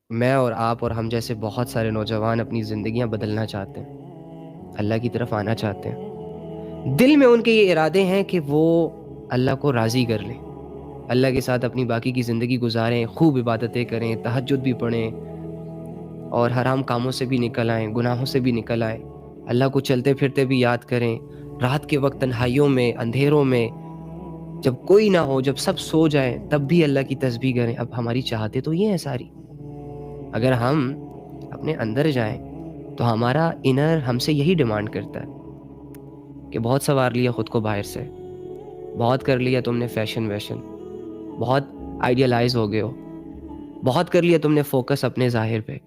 میں اور آپ اور ہم جیسے بہت سارے نوجوان اپنی زندگیاں بدلنا چاہتے ہیں، اللہ کی طرف آنا چاہتے ہیں، دل میں ان کے یہ ارادے ہیں کہ وہ اللہ کو راضی کر لیں، اللہ کے ساتھ اپنی باقی کی زندگی گزاریں، خوب عبادتیں کریں، تہجد بھی پڑھیں اور حرام کاموں سے بھی نکل آئیں، گناہوں سے بھی نکل آئیں، اللہ کو چلتے پھرتے بھی یاد کریں، رات کے وقت تنہائیوں میں، اندھیروں میں، جب کوئی نہ ہو، جب سب سو جائیں تب بھی اللہ کی تسبیح کریں۔ اب ہماری چاہتے تو یہ ہیں ساری، اگر ہم اپنے اندر جائیں تو ہمارا انر ہم سے یہی ڈیمانڈ کرتا ہے کہ بہت سنوار لیا خود کو باہر سے، بہت کر لیا تم نے فیشن ویشن، بہت آئیڈیلائز ہو گئے ہو، بہت کر لیا تم نے فوکس اپنے ظاہر پہ۔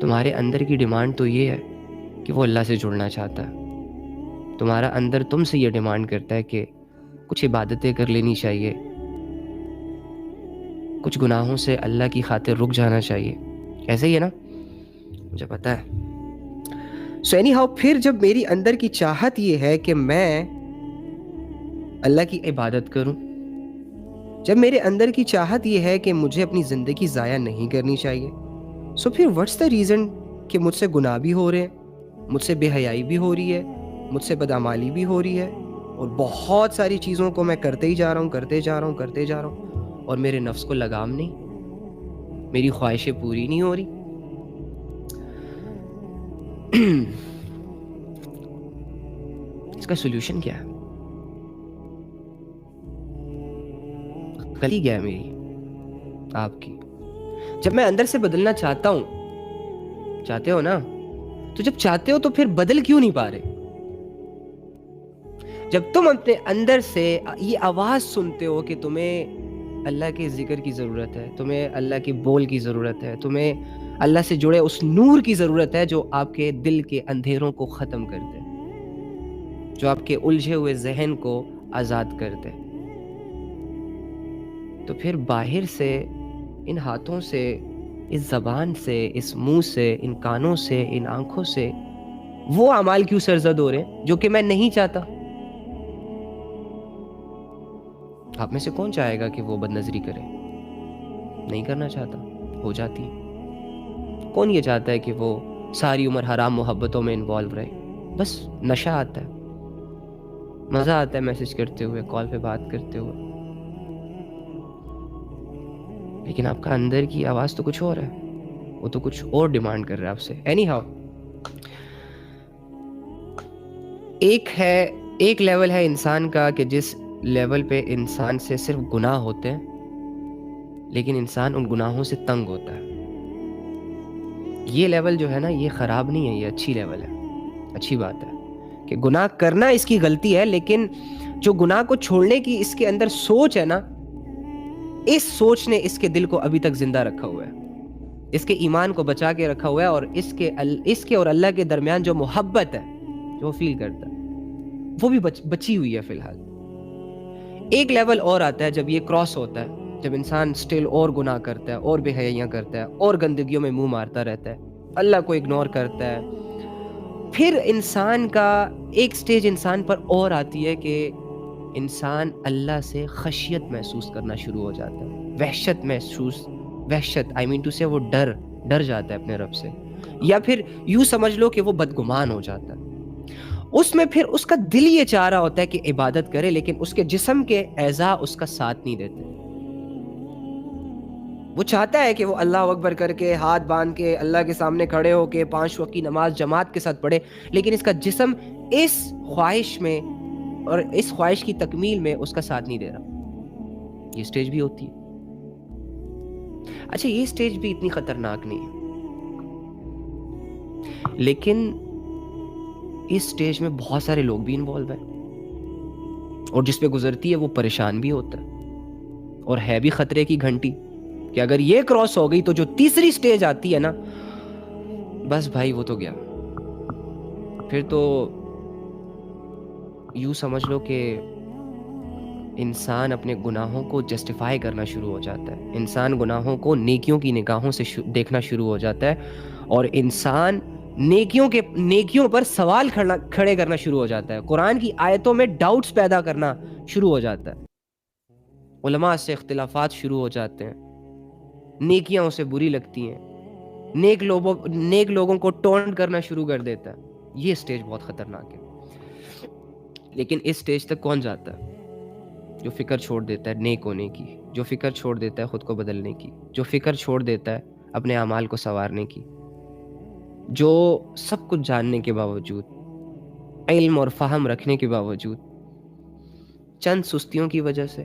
تمہارے اندر کی ڈیمانڈ تو یہ ہے کہ وہ اللہ سے جڑنا چاہتا ہے، تمہارا اندر تم سے یہ ڈیمانڈ کرتا ہے کہ کچھ عبادتیں کر لینی چاہیے، کچھ گناہوں سے اللہ کی خاطر رک جانا چاہیے، ایسے ہی ہے نا؟ مجھے پتا ہے۔ سو اینی ہاؤ، پھر جب میری اندر کی چاہت یہ ہے کہ میں اللہ کی عبادت کروں، جب میرے اندر کی چاہت یہ ہے کہ مجھے اپنی زندگی ضائع نہیں کرنی چاہیے، سو پھر واٹس دا ریزن کہ مجھ سے گناہ بھی ہو رہے ہیں، مجھ سے بے حیائی بھی ہو رہی ہے، مجھ سے بدعمالی بھی ہو رہی ہے، اور بہت ساری چیزوں کو میں کرتے ہی جا رہا ہوں، کرتے جا رہا ہوں، کرتے جا رہا ہوں، اور میرے نفس کو لگام نہیں، میری خواہشیں پوری نہیں ہو رہی۔ اس کا سولوشن کیا ہے؟ غلطی کیا ہے میری، آپ کی؟ جب میں اندر سے بدلنا چاہتا ہوں، چاہتے ہو نا، تو جب چاہتے ہو تو پھر بدل کیوں نہیں پا رہے؟ جب تم اپنے اندر سے یہ آواز سنتے ہو کہ تمہیں اللہ کے ذکر کی ضرورت ہے، تمہیں اللہ کے بول کی ضرورت ہے، تمہیں اللہ سے جڑے اس نور کی ضرورت ہے جو آپ کے دل کے اندھیروں کو ختم کر دے، جو آپ کے الجھے ہوئے ذہن کو آزاد کر دے، تو پھر باہر سے، ان ہاتھوں سے، اس زبان سے، اس منہ سے، ان کانوں سے، ان آنکھوں سے وہ اعمال کیوں سرزد ہو رہے ہیں جو کہ میں نہیں چاہتا؟ آپ میں سے کون چاہے گا کہ وہ بد نظری کرے؟ نہیں کرنا چاہتا، ہو جاتی ہے۔ کون یہ چاہتا ہے کہ وہ ساری عمر حرام محبتوں میں انوالو رہے؟ بس نشہ آتا ہے، مزہ آتا ہے میسج کرتے ہوئے، کال پہ بات کرتے ہوئے، لیکن آپ کا اندر کی آواز تو کچھ اور ہے، وہ تو کچھ اور ڈیمانڈ کر رہا ہے آپ سے۔ اینی ہاؤ، ایک لیول ہے انسان کا کہ جس لیول پہ انسان سے صرف گناہ ہوتے ہیں، لیکن انسان ان گناہوں سے تنگ ہوتا ہے۔ یہ لیول جو ہے نا، یہ خراب نہیں ہے، یہ اچھی لیول ہے، اچھی بات ہے کہ گناہ کرنا اس کی غلطی ہے، لیکن جو گناہ کو چھوڑنے کی اس کے اندر سوچ ہے نا، اس سوچ نے اس کے دل کو ابھی تک زندہ رکھا ہوا ہے، اس کے ایمان کو بچا کے رکھا ہوا ہے، اور اس کے اور اللہ کے درمیان جو محبت ہے، جو وہ فیل کرتا ہے، وہ بھی بچی ہوئی ہے فی الحال۔ ایک لیول اور آتا ہے جب یہ کراس ہوتا ہے، جب انسان سٹل اور گناہ کرتا ہے، اور بے حیائیاں کرتا ہے، اور گندگیوں میں منہ مارتا رہتا ہے، اللہ کو اگنور کرتا ہے، پھر انسان کا ایک سٹیج انسان پر اور آتی ہے کہ انسان اللہ سے خشیت محسوس کرنا شروع ہو جاتا ہے، وحشت آئی مین ٹو سے، وہ ڈر جاتا ہے اپنے رب سے، یا پھر یوں سمجھ لو کہ وہ بدگمان ہو جاتا ہے۔ اس میں پھر اس کا دل یہ چاہ رہا ہوتا ہے کہ عبادت کرے، لیکن اس کے جسم کے اعضاء اس کا ساتھ نہیں دیتے۔ وہ چاہتا ہے کہ وہ اللہ اکبر کر کے، ہاتھ باندھ کے، اللہ کے سامنے کھڑے ہو کے 5 وقت کی نماز جماعت کے ساتھ پڑھے، لیکن اس کا جسم اس خواہش میں اور اس خواہش کی تکمیل میں اس کا ساتھ نہیں دے رہا۔ یہ سٹیج بھی ہوتی ہے۔ اچھا، یہ سٹیج بھی اتنی خطرناک نہیں ہے، لیکن اس سٹیج میں بہت سارے لوگ بھی انوالو ہیں، اور جس پہ گزرتی ہے وہ پریشان بھی ہوتا ہے، اور ہے بھی خطرے کی گھنٹی کہ اگر یہ کراس ہو گئی تو جو تیسری سٹیج آتی ہے نا، بس بھائی وہ تو گیا، پھر تو یوں سمجھ لو کہ انسان اپنے گناہوں کو جسٹیفائی کرنا شروع ہو جاتا ہے، انسان گناہوں کو نیکیوں کی نگاہوں سے دیکھنا شروع ہو جاتا ہے، اور انسان نیکیوں پر سوال کھڑے کرنا شروع ہو جاتا ہے، قرآن کی آیتوں میں ڈاؤٹس پیدا کرنا شروع ہو جاتا ہے، علماء سے اختلافات شروع ہو جاتے ہیں، نیکیاں اسے بری لگتی ہیں، نیک لوگوں کو ٹونٹ کرنا شروع کر دیتا ہے. یہ سٹیج بہت خطرناک ہے. لیکن اس سٹیج تک کون جاتا ہے؟ جو فکر چھوڑ دیتا ہے نیک ہونے کی، جو فکر چھوڑ دیتا ہے خود کو بدلنے کی، جو فکر چھوڑ دیتا ہے اپنے اعمال کو سنوارنے کی، جو سب کچھ جاننے کے باوجود، علم اور فہم رکھنے کے باوجود، چند سستیوں کی وجہ سے،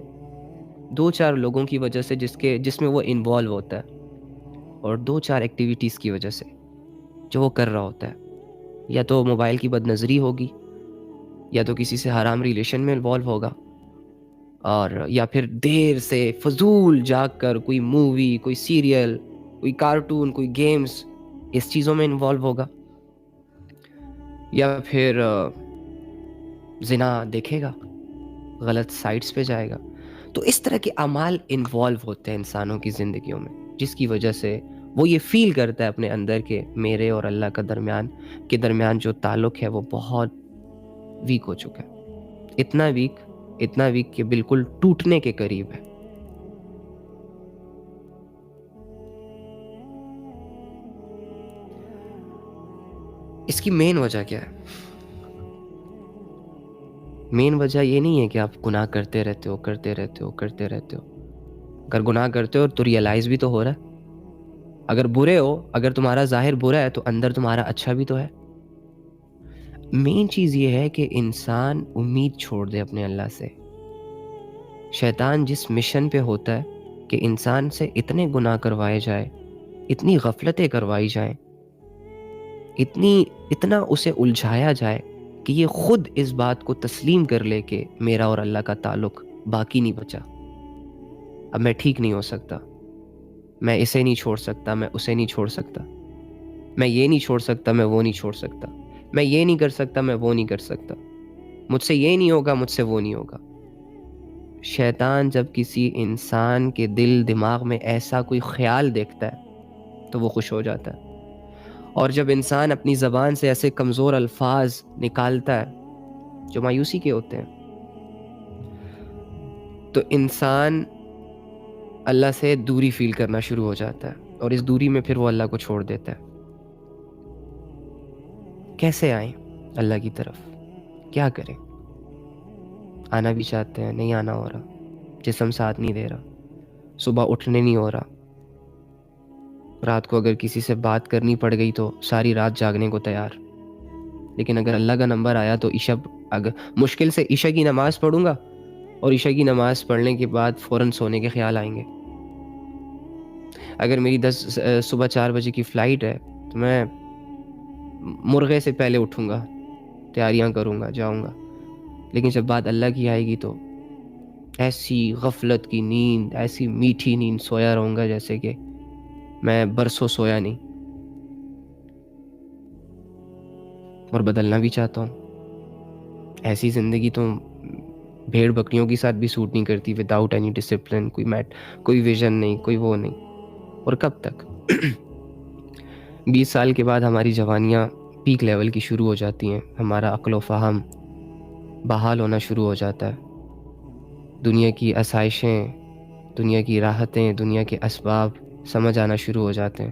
2-4 لوگوں کی وجہ سے جس میں وہ انوالو ہوتا ہے، اور 2-4 ایکٹیویٹیز کی وجہ سے جو وہ کر رہا ہوتا ہے، یا تو موبائل کی بد نظری ہوگی، یا تو کسی سے حرام ریلیشن میں انوالو ہوگا، اور یا پھر دیر سے فضول جاگ کر کوئی مووی، کوئی سیریل، کوئی کارٹون، کوئی گیمز، اس چیزوں میں انوالو ہوگا، یا پھر زنا دیکھے گا، غلط سائٹس پہ جائے گا. تو اس طرح کے اعمال انوالو ہوتے ہیں انسانوں کی زندگیوں میں، جس کی وجہ سے وہ یہ فیل کرتا ہے اپنے اندر کہ میرے اور اللہ کا درمیان جو تعلق ہے وہ بہت ویک ہو چکا ہے. اتنا ویک کہ بالکل ٹوٹنے کے قریب ہے. اس کی مین وجہ کیا ہے؟ مین وجہ یہ نہیں ہے کہ آپ گناہ کرتے رہتے ہو. اگر گناہ کرتے ہو تو ریئلائز بھی تو ہو رہا ہے. اگر برے ہو، اگر تمہارا ظاہر برا ہے تو اندر تمہارا اچھا بھی تو ہے. مین چیز یہ ہے کہ انسان امید چھوڑ دے اپنے اللہ سے. شیطان جس مشن پہ ہوتا ہے کہ انسان سے اتنے گناہ کروائے جائے، اتنی غفلتیں کروائی جائیں، اتنا اسے الجھایا جائے کہ یہ خود اس بات کو تسلیم کر لے کہ میرا اور اللہ کا تعلق باقی نہیں بچا. اب میں ٹھیک نہیں ہو سکتا، میں اسے نہیں چھوڑ سکتا، میں اسے نہیں چھوڑ سکتا، میں یہ نہیں چھوڑ سکتا، میں وہ نہیں چھوڑ سکتا، میں یہ نہیں کر سکتا، میں وہ نہیں کر سکتا، مجھ سے یہ نہیں ہوگا، مجھ سے وہ نہیں ہوگا. شیطان جب کسی انسان کے دل دماغ میں ایسا کوئی خیال دیکھتا ہے تو وہ خوش ہو جاتا ہے. اور جب انسان اپنی زبان سے ایسے کمزور الفاظ نکالتا ہے جو مایوسی کے ہوتے ہیں، تو انسان اللہ سے دوری فیل کرنا شروع ہو جاتا ہے، اور اس دوری میں پھر وہ اللہ کو چھوڑ دیتا ہے. کیسے آئیں اللہ کی طرف؟ کیا کریں؟ آنا بھی چاہتے ہیں، نہیں آنا ہو رہا، جسم ساتھ نہیں دے رہا، صبح اٹھنے نہیں ہو رہا، رات کو اگر کسی سے بات کرنی پڑ گئی تو ساری رات جاگنے کو تیار. لیکن اگر اللہ کا نمبر آیا تو اگر مشکل سے عشاء کی نماز پڑھوں گا، اور عشاء کی نماز پڑھنے کے بعد فوراً سونے کے خیال آئیں گے. اگر میری صبح 4 بجے کی فلائٹ ہے تو میں مرغے سے پہلے اٹھوں گا، تیاریاں کروں گا، جاؤں گا. لیکن جب بات اللہ کی آئے گی تو ایسی غفلت کی نیند، ایسی میٹھی نیند سویا رہوں گا جیسے کہ میں برسوں سویا نہیں. اور بدلنا بھی چاہتا ہوں. ایسی زندگی تو بھیڑ بکریوں کے ساتھ بھی سوٹ نہیں کرتی، وداؤٹ اینی ڈسپلن، کوئی ویژن نہیں، کوئی وہ نہیں. اور کب تک؟ 20 سال کے بعد ہماری جوانیاں پیک لیول کی شروع ہو جاتی ہیں، ہمارا عقل و فہم بحال ہونا شروع ہو جاتا ہے. دنیا کی آسائشیں، دنیا کی راحتیں، دنیا کے اسباب سمجھ آنا شروع ہو جاتے ہیں.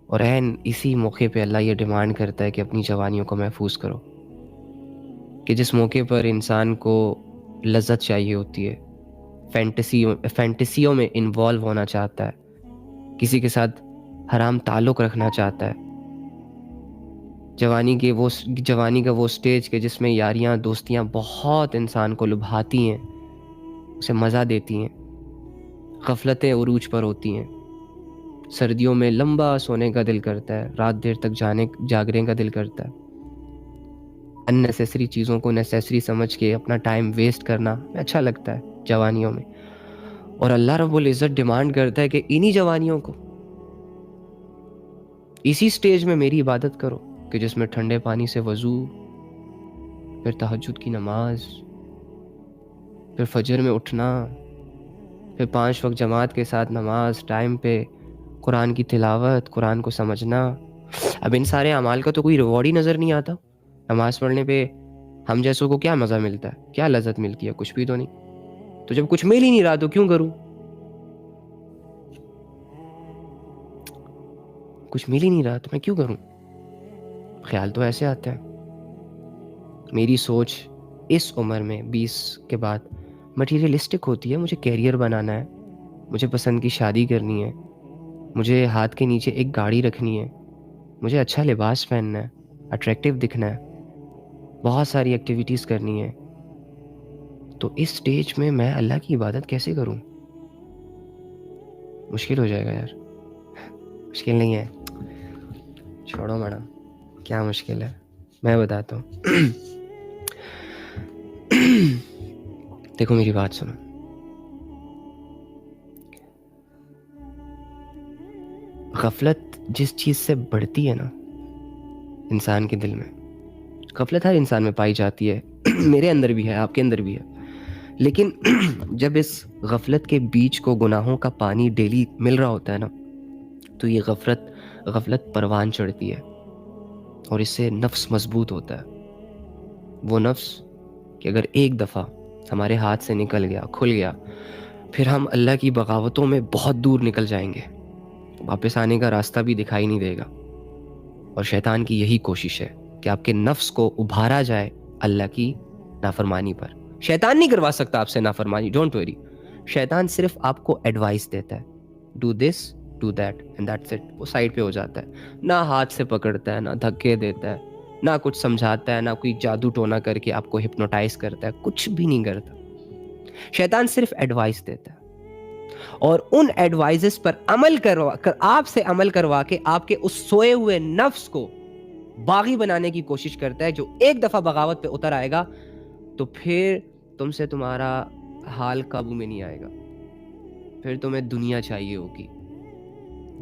اور عین اسی موقع پہ اللہ یہ ڈیمانڈ کرتا ہے کہ اپنی جوانیوں کو محفوظ کرو. کہ جس موقع پر انسان کو لذت چاہیے ہوتی ہے، فینٹیسیوں میں انوالو ہونا چاہتا ہے، کسی کے ساتھ حرام تعلق رکھنا چاہتا ہے، جوانی کا وہ سٹیج کہ جس میں یاریاں دوستیاں بہت انسان کو لبھاتی ہیں، اسے مزہ دیتی ہیں، غفلتیں عروج پر ہوتی ہیں. سردیوں میں لمبا سونے کا دل کرتا ہے، رات دیر تک جاگنے کا دل کرتا ہے. ان نیسیسری چیزوں کو نیسیسری سمجھ کے اپنا ٹائم ویسٹ کرنا اچھا لگتا ہے جوانیوں میں. اور اللہ رب العزت ڈیمانڈ کرتا ہے کہ انہی جوانیوں کو، اسی سٹیج میں میری عبادت کرو کہ جس میں ٹھنڈے پانی سے وضو، پھر تہجد کی نماز، پھر فجر میں اٹھنا، پھر 5 وقت جماعت کے ساتھ نماز ٹائم پہ، قرآن کی تلاوت، قرآن کو سمجھنا. اب ان سارے اعمال کا تو کوئی ریوارڈ ہی نظر نہیں آتا. نماز پڑھنے پہ ہم جیسوں کو کیا مزہ ملتا ہے، کیا لذت ملتی ہے؟ کچھ بھی تو نہیں. تو جب کچھ مل ہی نہیں رہا تو کیوں کروں؟ کچھ مل ہی نہیں رہا تو میں کیوں کروں. خیال تو ایسے آتے ہیں. میری سوچ اس عمر میں 20 کے بعد مٹیریلسٹک ہوتی ہے. مجھے کیریئر بنانا ہے, مجھے پسند کی شادی کرنی ہے, مجھے ہاتھ کے نیچے ایک گاڑی رکھنی ہے, مجھے اچھا لباس پہننا ہے, اٹریکٹیو دکھنا ہے, بہت ساری ایکٹیویٹیز کرنی ہے. تو اس سٹیج میں اللہ کی عبادت کیسے کروں؟ مشکل ہو جائے گا یار. مشکل نہیں ہے, چھوڑو میڈم, کیا مشکل ہے میں بتاتا ہوں. دیکھو میری بات سنو. غفلت جس چیز سے بڑھتی ہے نا انسان کے دل میں, غفلت ہر انسان میں پائی جاتی ہے. میرے اندر بھی ہے, آپ کے اندر بھی ہے. لیکن جب اس غفلت کے بیچ کو گناہوں کا پانی ڈیلی مل رہا ہوتا ہے نا, تو یہ غفلت پروان چڑھتی ہے اور اس سے نفس مضبوط ہوتا ہے. وہ نفس کہ اگر ایک دفعہ ہمارے ہاتھ سے نکل گیا, کھل گیا, پھر ہم اللہ کی بغاوتوں میں بہت دور نکل جائیں گے. واپس آنے کا راستہ بھی دکھائی نہیں دے گا. اور شیطان کی یہی کوشش ہے کہ آپ کے نفس کو ابھارا جائے اللہ کی نافرمانی پر. شیطان نہیں کروا سکتا آپ سے نافرمانی, ڈونٹ وری. شیطان صرف آپ کو ایڈوائس دیتا ہے, do this do that and that's it. وہ سائڈ پہ ہو جاتا ہے. نہ ہاتھ سے پکڑتا ہے, نہ دھکے دیتا ہے, نہ کچھ سمجھاتا ہے, نہ کوئی جادو ٹونا کر کے آپ کو ہپنوٹائز کرتا ہے. کچھ بھی نہیں کرتا. شیطان صرف ایڈوائس دیتا ہے, اور ان ایڈوائزز پر عمل آپ سے عمل کروا کے آپ کے اس سوئے ہوئے نفس کو باغی بنانے کی کوشش کرتا ہے. جو ایک دفعہ بغاوت پہ اتر آئے گا تو پھر تم سے تمہارا حال قابو میں نہیں آئے گا. پھر تمہیں دنیا چاہیے ہوگی,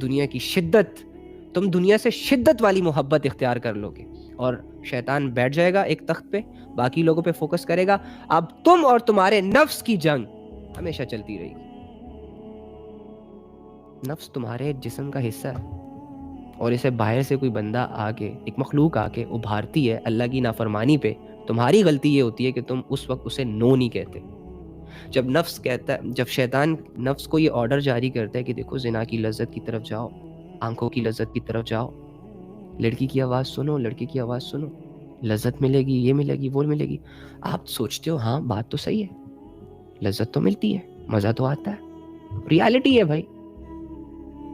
دنیا کی شدت. تم دنیا سے شدت والی محبت اختیار کر لو گے, اور شیطان بیٹھ جائے گا ایک تخت پہ, باقی لوگوں پہ فوکس کرے گا. اب تم اور تمہارے نفس کی جنگ ہمیشہ چلتی رہے گی. نفس تمہارے جسم کا حصہ ہے, اور اسے باہر سے کوئی بندہ آ کے, ایک مخلوق آ کے ابھارتی ہے اللہ کی نافرمانی پہ. تمہاری غلطی یہ ہوتی ہے کہ تم اس وقت اسے نو نہیں کہتے. جب نفس کہتا ہے, جب شیطان نفس کو یہ آرڈر جاری کرتا ہے کہ دیکھو زنا کی لذت کی طرف جاؤ, آنکھوں کی لذت کی طرف جاؤ, لڑکی کی آواز سنو, لڑکی کی آواز سنو, لذت ملے گی, یہ ملے گی, وہ ملے گی. آپ سوچتے ہو ہاں بات تو صحیح ہے, لذت تو ملتی ہے, مزہ تو آتا ہے, ریالٹی ہے بھائی.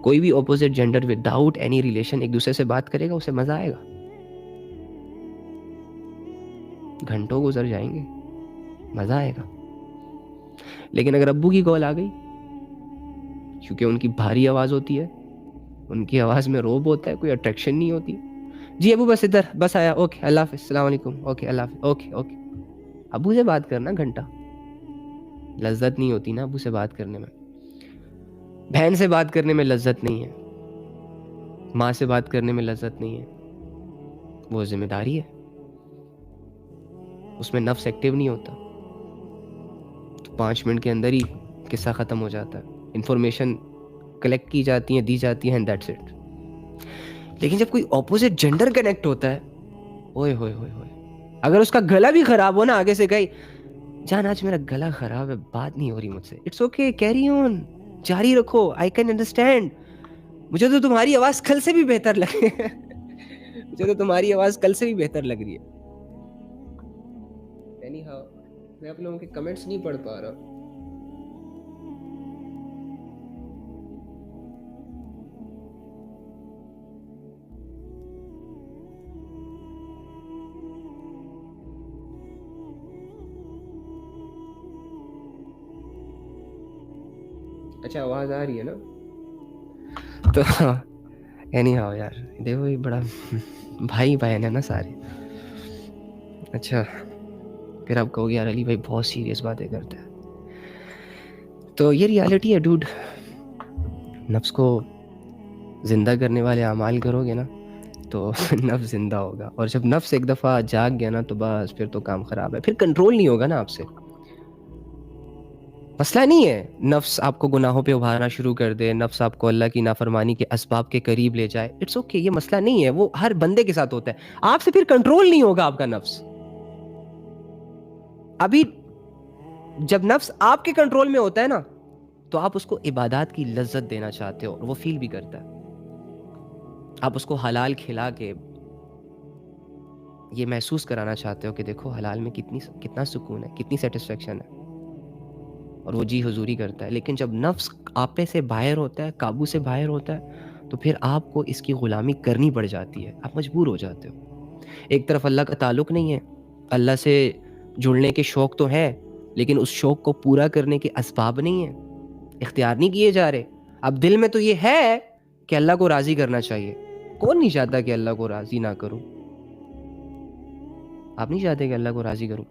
کوئی بھی opposite gender without any relation ایک دوسرے سے بات کرے گا, اسے مزہ آئے گا. گھنٹوں گزر جائیں گے, مزہ آئے گا. لیکن اگر ابو کی کال آ گئی, کیونکہ ان کی بھاری آواز ہوتی ہے, ان کی آواز میں روب ہوتا ہے, کوئی اٹریکشن نہیں ہوتی. جی ابو بس ادھر, بس آیا, اوکے اللہ حافظ, السلام علیکم, اوکے اللہ حافظ, اوکے اوکے. ابو سے بات کرنا گھنٹہ, لذت نہیں ہوتی نا ابو سے بات کرنے میں. بہن سے بات کرنے میں لذت نہیں ہے, ماں سے بات کرنے میں لذت نہیں ہے. وہ ذمہ داری ہے, اس میں نفس ایکٹیو نہیں ہوتا. تو 5 منٹ کے اندر ہی قصہ ختم ہو جاتا ہے. انفارمیشن کلیکٹ کی جاتی ہیں, دی جاتی ہیں, دیٹس اٹ. لیکن جب کوئی اپوزٹ جینڈر کنیکٹ ہوتا ہے, اوئے ہوئے ہوئے ہوئے, اگر اس کا گلا بھی خراب ہو نا, آگے سے کہی جان آج میرا گلا خراب ہے, بات نہیں ہو رہی مجھ سے, اٹس اوکے, کیری آن, جاری رکھو, آئی کین انڈرسٹینڈ. مجھے تو تمہاری آواز کل سے بھی بہتر لگ رہی ہے, مجھے تو تمہاری آواز کل سے بھی بہتر لگ رہی ہے. میں آپ لوگوں کے کمنٹس نہیں پڑھ پا رہا. اچھا آواز آ رہی ہے نا؟ تو اینی ہاؤ یار, دیکھو یہ بڑا بھائی بہن ہے نا سارے. اچھا پھر آپ کہو گے یار علی بھائی بہت سیریس باتیں کرتا ہے. تو یہ ریالٹی ہے ڈوڈ. نفس کو زندہ کرنے والے اعمال کرو گے نا تو نفس زندہ ہوگا. اور جب نفس ایک دفعہ جاگ گیا نا تو بس پھر تو کام خراب ہے, پھر کنٹرول نہیں ہوگا نا آپ سے. مسئلہ نہیں ہے نفس آپ کو گناہوں پہ ابھارنا شروع کر دے, نفس آپ کو اللہ کی نافرمانی کے اسباب کے قریب لے جائے, اٹس اوکے, یہ مسئلہ نہیں ہے. وہ ہر بندے کے ساتھ ہوتا ہے. آپ سے پھر کنٹرول نہیں ہوگا آپ کا نفس. ابھی جب نفس آپ کے کنٹرول میں ہوتا ہے نا تو آپ اس کو عبادات کی لذت دینا چاہتے ہو, اور وہ فیل بھی کرتا ہے. آپ اس کو حلال کھلا کے یہ محسوس کرانا چاہتے ہو کہ دیکھو حلال میں کتنا سکون ہے، کتنی سیٹسفیکشن ہے، اور وہ جی حضوری کرتا ہے. لیکن جب نفس آپے سے باہر ہوتا ہے، قابو سے باہر ہوتا ہے، تو پھر آپ کو اس کی غلامی کرنی پڑ جاتی ہے، آپ مجبور ہو جاتے ہو. ایک طرف اللہ کا تعلق نہیں ہے، اللہ سے جڑنے کے شوق تو ہے، لیکن اس شوق کو پورا کرنے کے اسباب نہیں ہیں، اختیار نہیں کیے جا رہے. اب دل میں تو یہ ہے کہ اللہ کو راضی کرنا چاہیے. کون نہیں چاہتا کہ اللہ کو راضی نہ کروں؟ آپ نہیں چاہتے کہ اللہ کو راضی کروں؟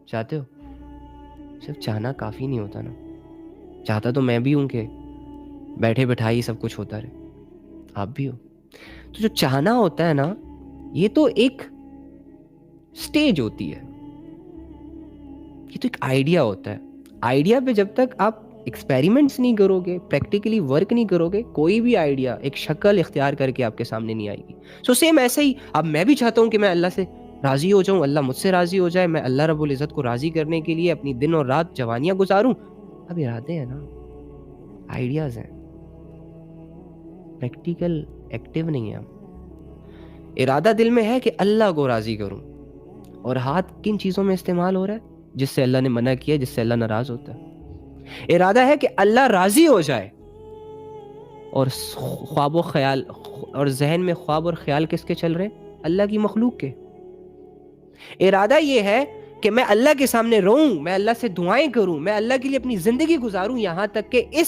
چاہتے ہو؟ صرف چاہنا کافی نہیں ہوتا نا. چاہتا تو میں بھی ہوں کہ بیٹھے بٹھائی سب کچھ ہوتا رہے، آپ بھی ہو. تو جو چاہنا ہوتا ہے نا، یہ تو ایک سٹیج ہوتی ہے، یہ تو ایک آئیڈیا ہوتا ہے. آئیڈیا پہ جب تک آپ ایکسپیریمنٹس نہیں کرو گے، پریکٹیکلی ورک نہیں کرو گے، کوئی بھی آئیڈیا ایک شکل اختیار کر کے آپ کے سامنے نہیں آئے گی. سو سیم ایسے ہی اب میں بھی چاہتا ہوں کہ میں اللہ سے راضی ہو جاؤں، اللہ مجھ سے راضی ہو جائے، میں اللہ رب العزت کو راضی کرنے کے لیے اپنی دن اور رات جوانیاں گزاروں. اب ارادے ہیں نا، آئیڈیاز ہیں، پریکٹیکل ایکٹیو نہیں ہے. ارادہ دل میں ہے کہ اللہ کو راضی کروں، اور ہاتھ کن چیزوں میں استعمال ہو رہا ہے؟ جس سے اللہ نے منع کیا، جس سے اللہ ناراض ہوتا ہے. ارادہ ہے کہ اللہ راضی ہو جائے، اور خواب و خیال اور ذہن میں خواب اور خیال کس کے چل رہے ہیں؟ اللہ کی مخلوق کے. ارادہ یہ ہے کہ میں اللہ کے سامنے روؤں، میں اللہ سے دعائیں کروں، میں اللہ کے لیے اپنی زندگی گزاروں، یہاں تک کہ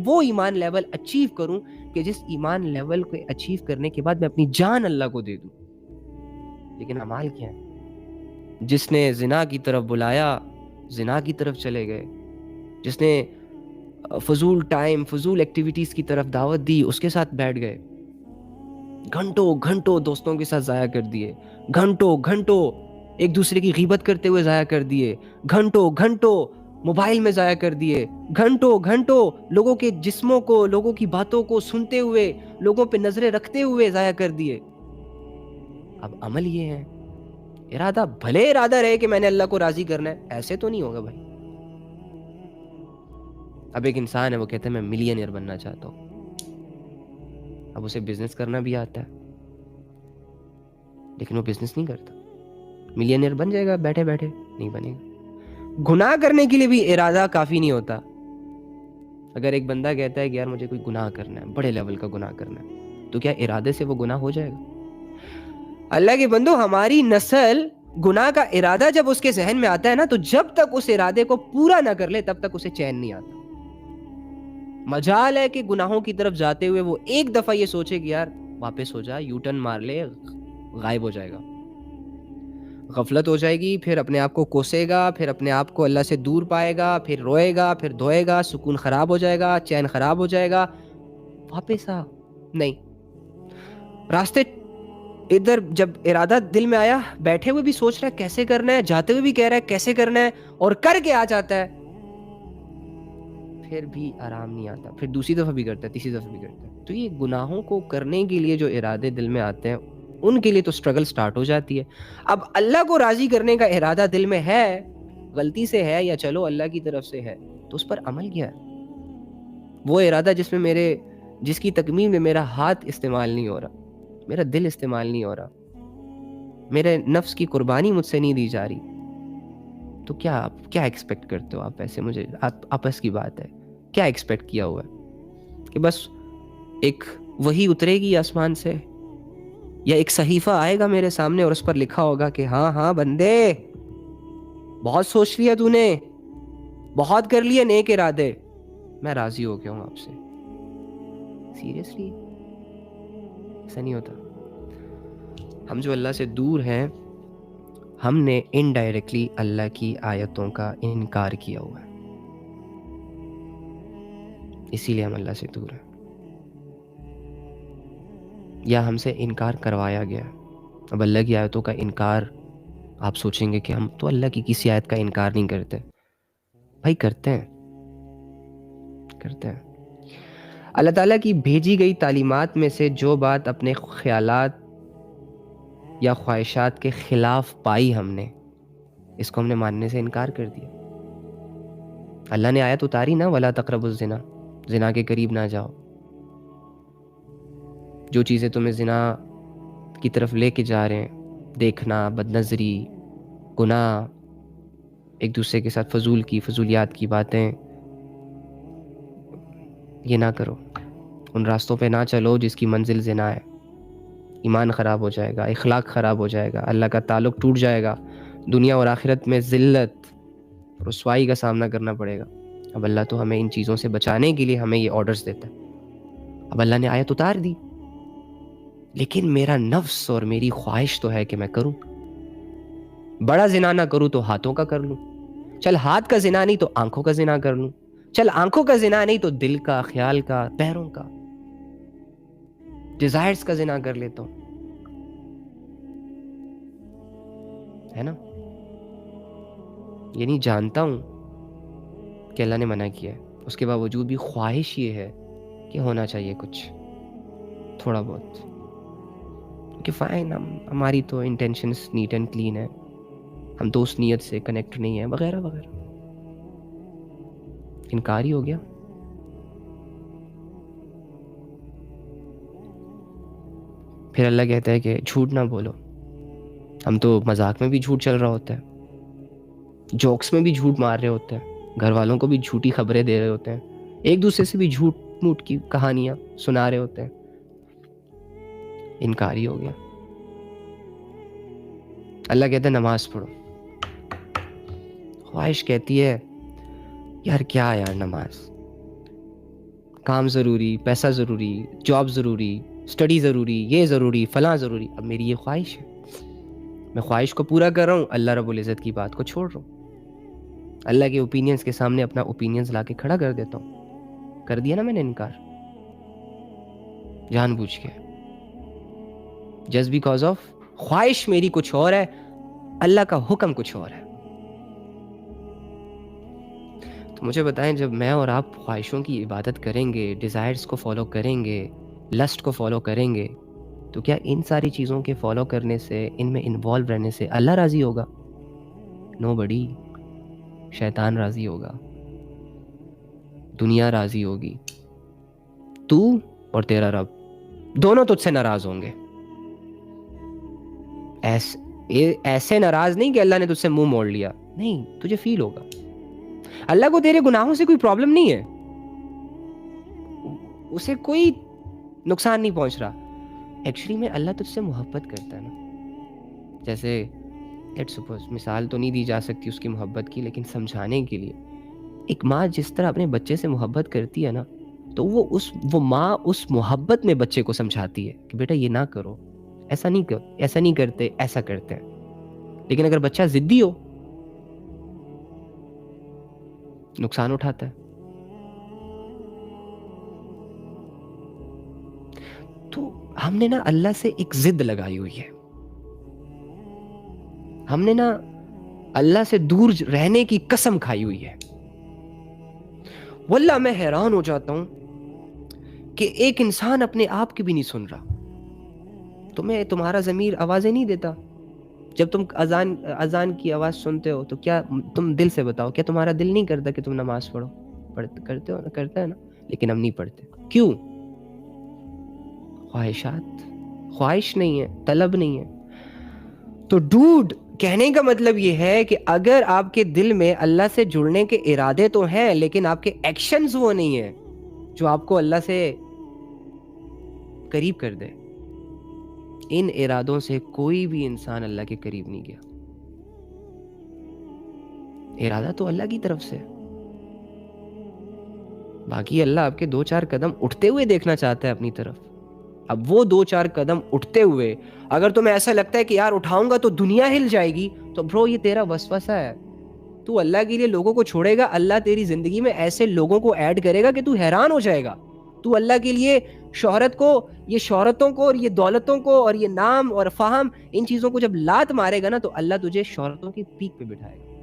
وہ ایمان لیول اچیو کروں کہ جس ایمان لیول کو اچیو کرنے کے بعد میں اپنی جان اللہ کو دے دوں. لیکن اعمال کیا ہے؟ جس نے زنا کی طرف بلایا زنا کی طرف چلے گئے، جس نے فضول ٹائم، فضول ایکٹیویٹیز کی طرف دعوت دی، اس کے ساتھ بیٹھ گئے، گھنٹوں گھنٹوں دوستوں کے ساتھ ضائع کر دیے، گھنٹوں گھنٹوں ایک دوسرے کی غیبت کرتے ہوئے ضائع کر دیے، گھنٹوں گھنٹوں موبائل میں ضائع کر دیے، گھنٹوں گھنٹوں لوگوں کے جسموں کو، لوگوں کی باتوں کو سنتے ہوئے، لوگوں پہ نظریں رکھتے ہوئے ضائع کر دیے. اب عمل یہ ہے، ارادہ بھلے ارادہ رہے کہ میں نے اللہ کو راضی کرنا ہے، ایسے تو نہیں ہوگا بھائی. اب ایک انسان ہے، وہ کہتا ہے میں ملینئر بننا چاہتا ہوں. اب اسے بزنس کرنا بھی آتا ہے، لیکن وہ بزنس نہیں کرتا. ملینئر بن جائے گا بیٹھے بیٹھے؟ نہیں بنے گا. گناہ کرنے کے لیے بھی ارادہ کافی نہیں ہوتا. اگر ایک بندہ کہتا ہے کہ یار مجھے کوئی گناہ کرنا ہے، بڑے لیول کا گناہ کرنا ہے، تو کیا ارادے سے وہ گناہ ہو جائے گا؟ اللہ کے بندو، ہماری نسل گناہ کا ارادہ جب اس کے ذہن میں آتا ہے نا، تو جب تک اس ارادے کو پورا نہ کر لے تب تک اسے چین نہیں آتا. مجال ہے کہ گناہوں کی طرف جاتے ہوئے وہ ایک دفعہ یہ سوچے کہ یار واپس ہو جا، یو ٹرن مار لے، غائب ہو جائے گا، غفلت ہو جائے گی، پھر اپنے آپ کو کوسے گا، پھر اپنے آپ کو اللہ سے دور پائے گا، پھر روئے گا، پھر دھوئے گا، سکون خراب ہو جائے گا، چین خراب ہو جائے گا، واپس آ. نہیں، راستے ادھر جب ارادہ دل میں آیا، بیٹھے ہوئے بھی سوچ رہا ہے کیسے کرنا ہے، جاتے ہوئے بھی کہہ رہا ہے کیسے کرنا ہے، اور کر کے آ جاتا ہے، پھر بھی آرام نہیں آتا، پھر دوسری دفعہ بھی کرتا ہے، تیسری دفعہ بھی کرتا ہے. تو یہ گناہوں کو کرنے کے لیے جو ارادے دل میں آتے ہیں، ان کے لیے تو سٹرگل سٹارٹ ہو جاتی ہے. اب اللہ کو راضی کرنے کا ارادہ دل میں ہے، غلطی سے ہے یا چلو اللہ کی طرف سے ہے، تو اس پر عمل کیا ہے؟ وہ ارادہ جس کی تکمیل میں میرا ہاتھ استعمال نہیں ہو رہا، میرا دل استعمال نہیں ہو رہا، میرے نفس کی قربانی مجھ سے نہیں دی جا رہی، تو کیا ایکسپیکٹ کرتے ہو آپ؟ ایسے مجھے آپس کی بات ہے، کیا ایکسپیکٹ کیا ہوا ہے کہ بس ایک وہی اترے گی آسمان سے، یا ایک صحیفہ آئے گا میرے سامنے اور اس پر لکھا ہوگا کہ ہاں ہاں بندے، بہت سوچ لیا تو نے، بہت کر لیے نیک ارادے، میں راضی ہو گیا ہوں آپ سے. سیریسلی ایسا نہیں ہوتا. ہم جو اللہ سے دور ہیں، ہم نے انڈائریکٹلی اللہ کی آیتوں کا انکار کیا ہوا ہے، اسی لیے ہم اللہ سے دور ہیں، یا ہم سے انکار کروایا گیا. اب اللہ کی آیتوں کا انکار، آپ سوچیں گے کہ ہم تو اللہ کی کسی آیت کا انکار نہیں کرتے. بھائی کرتے ہیں. اللہ تعالیٰ کی بھیجی گئی تعلیمات میں سے جو بات اپنے خیالات یا خواہشات کے خلاف پائی ہم نے، اس کو ہم نے ماننے سے انکار کر دیا. اللہ نے آیت اتاری نا، وَلَا تَقْرَبُوا الزِّنَا، زنا کے قریب نہ جاؤ. جو چیزیں تمہیں زنا کی طرف لے کے جا رہے ہیں، دیکھنا، بد نظری، گناہ، ایک دوسرے کے ساتھ فضولیات کی باتیں، یہ نہ کرو، ان راستوں پہ نہ چلو جس کی منزل زنا ہے. ایمان خراب ہو جائے گا، اخلاق خراب ہو جائے گا، اللہ کا تعلق ٹوٹ جائے گا، دنیا اور آخرت میں ذلت، رسوائی کا سامنا کرنا پڑے گا. اب اللہ تو ہمیں ان چیزوں سے بچانے کے لیے ہمیں یہ آرڈرز دیتا ہے. اب اللہ نے آیت اتار دی، لیکن میرا نفس اور میری خواہش تو ہے کہ میں کروں. بڑا زنا نہ کروں تو ہاتھوں کا کر لوں. چل ہاتھ کا زنا نہیں تو آنکھوں کا زنا کر لوں. چل آنکھوں کا زنا نہیں تو دل کا، خیال کا، پیروں کا، ڈیزائرز کا زنا کر لیتا ہوں، ہے نا. یعنی جانتا ہوں کہ اللہ نے منع کیا ہے، اس کے باوجود بھی خواہش یہ ہے کہ ہونا چاہیے کچھ تھوڑا بہت، کہ فائن ہماری تو انٹینشنز نیٹ اینڈ کلین ہے، ہم دوست نیت سے کنیکٹ نہیں ہیں، وغیرہ وغیرہ. انکار ہی ہو گیا. پھر اللہ کہتا ہے کہ جھوٹ نہ بولو. ہم تو مذاق میں بھی جھوٹ چل رہا ہوتا ہے، جوکس میں بھی جھوٹ مار رہے ہوتے ہیں، گھر والوں کو بھی جھوٹی خبریں دے رہے ہوتے ہیں، ایک دوسرے سے بھی جھوٹ موٹ کی کہانیاں سنا رہے ہوتے ہیں. انکار ہی ہو گیا. اللہ کہتا ہے نماز پڑھو. خواہش کہتی ہے یار کیا یار، نماز، کام ضروری، پیسہ ضروری، جاب ضروری، اسٹڈی ضروری، یہ ضروری، فلاں ضروری. اب میری یہ خواہش ہے، میں خواہش کو پورا کر رہا ہوں، اللہ رب العزت کی بات کو چھوڑ رہا ہوں، اللہ کے اوپینینز کے سامنے اپنا اوپینینز لا کے کھڑا کر دیتا ہوں. کر دیا نا میں نے انکار، جان بوجھ کے، جسٹ بیکاز آف خواہش میری کچھ اور ہے، اللہ کا حکم کچھ اور ہے. تو مجھے بتائیں، جب میں اور آپ خواہشوں کی عبادت کریں گے، ڈیزائرز کو فالو کریں گے، لسٹ کو فالو کریں گے، تو کیا ان ساری چیزوں کے فالو کرنے سے، ان میں انوالو رہنے سے اللہ راضی ہوگا؟ نو بڑی. شیطان راضی ہوگا، دنیا راضی ہوگی، تو اور تیرا رب دونوں تجھ سے ناراض ہوں گے. ایسے ناراض نہیں کہ اللہ نے تجھ سے منہ موڑ لیا، نہیں، تجھے فیل ہوگا. اللہ کو تیرے گناہوں سے کوئی پرابلم نہیں ہے، اسے کوئی نقصان نہیں پہنچ رہا. ایکچولی میں اللہ تجھ سے محبت کرتا ہے نا. جیسے لیٹس سپوز، مثال تو نہیں دی جا سکتی اس کی محبت کی، لیکن سمجھانے کے لیے، ایک ماں جس طرح اپنے بچے سے محبت کرتی ہے نا، تو وہ ماں اس محبت میں بچے کو سمجھاتی ہے کہ بیٹا یہ نہ کرو، ایسا نہیں کرتے، ایسا کرتے ہیں. لیکن اگر بچہ ضدی ہو، نقصان اٹھاتا ہے. تو ہم نے نا اللہ سے ایک ضد لگائی ہوئی ہے، ہم نے نا اللہ سے دور رہنے کی قسم کھائی ہوئی ہے. واللہ میں حیران ہو جاتا ہوں کہ ایک انسان اپنے آپ کی بھی نہیں سن رہا. تمہارا ضمیر آوازیں نہیں دیتا جب تم اذان کی آواز سنتے ہو؟ تو کیا تم دل سے بتاؤ، کیا تمہارا دل نہیں کرتا کہ تم نماز پڑھو؟ کرتے ہو نا، کرتا ہے نا. لیکن ہم نہیں پڑھتے. کیوں؟ خواہش نہیں ہے، طلب نہیں ہے. تو ڈوڈ، کہنے کا مطلب یہ ہے کہ اگر آپ کے دل میں اللہ سے جڑنے کے ارادے تو ہیں، لیکن آپ کے ایکشنز وہ نہیں ہیں جو آپ کو اللہ سے قریب کر دے. ان ارادوں سے کوئی بھی انسان اللہ کے قریب نہیں گیا. ارادہ تو اللہ کی طرف سے، باقی اللہ آپ کے 2-4 قدم اٹھتے ہوئے دیکھنا چاہتا ہے اپنی طرف. اب وہ 2-4 قدم اٹھتے ہوئے اگر تمہیں ایسا لگتا ہے کہ یار اٹھاؤں گا تو دنیا ہل جائے گی، تو برو یہ تیرا وسوسہ ہے. تو اللہ کے لیے لوگوں کو چھوڑے گا، اللہ تیری زندگی میں ایسے لوگوں کو ایڈ کرے گا کہ تو حیران ہو جائے گا. تو اللہ کے لیے شہرت کو، یہ شہرتوں کو اور یہ دولتوں کو اور یہ نام اور فہم، ان چیزوں کو جب لات مارے گا نا، تو اللہ تجھے شہرتوں کی پیک پہ بٹھائے گا.